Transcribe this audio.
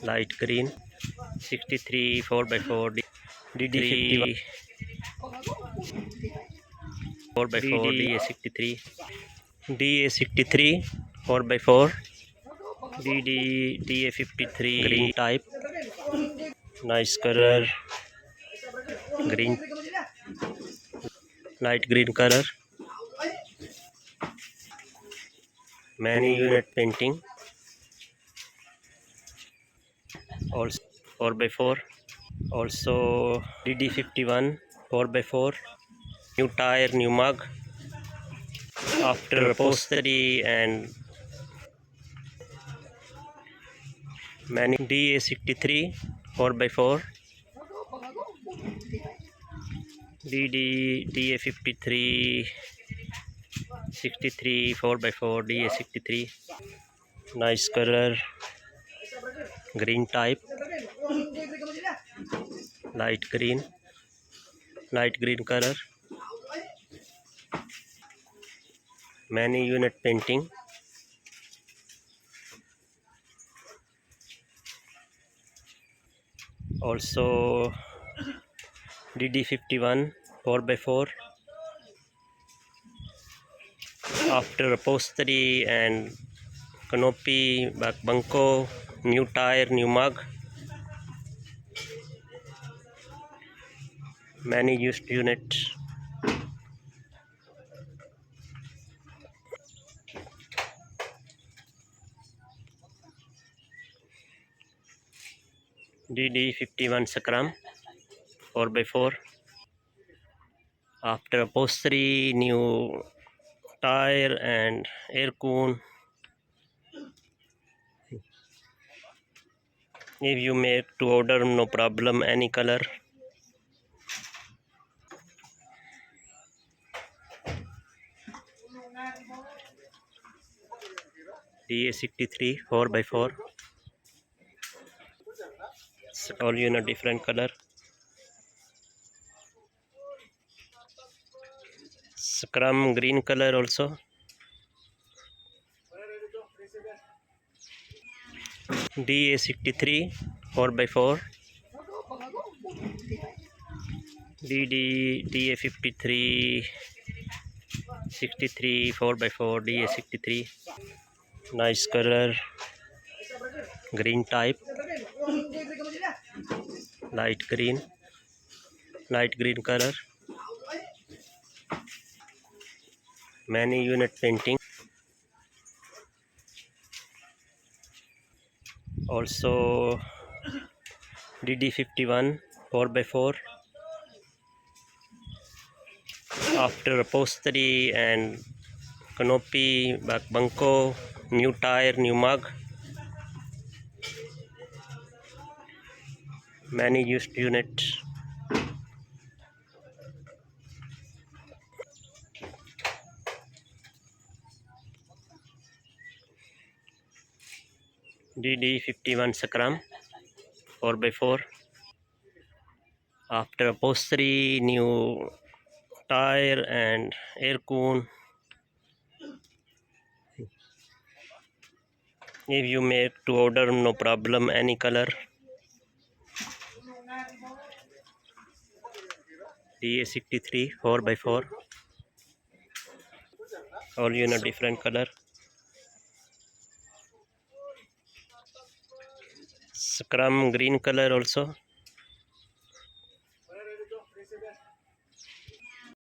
light green 63 4x4 DD51 4x4 DA63 4x4 DA53 green type, nice color, green, light green color, many unit painting, also 4x4, also DD51 4x4, new tire, new mug, after upholstery and many DA63 4x4 DA53 63 4x4 DA63, nice color, green type, light green color, many unit painting, also DD51 4x4, after upholstery and canopy, back banco, new tire, new mug, many used units, DD51 Sakram 4x4, after upholstery, new tire and air cone. If you make to order, no problem, any color. DA63 4x4, all in a different color. Scrum green color also. DA63 4x4, DA53 63 4x4 DA63, nice color, green type, light green color, many unit painting, also DD51 4x4, after upholstery and canopy, back banco, new tire, new mug, many used units, DD51 Sakram 4x4, after upholstery, new tire and air cone. If you make to order, no problem, any color. DA63 4x4, all in a different color. Scrum green color also.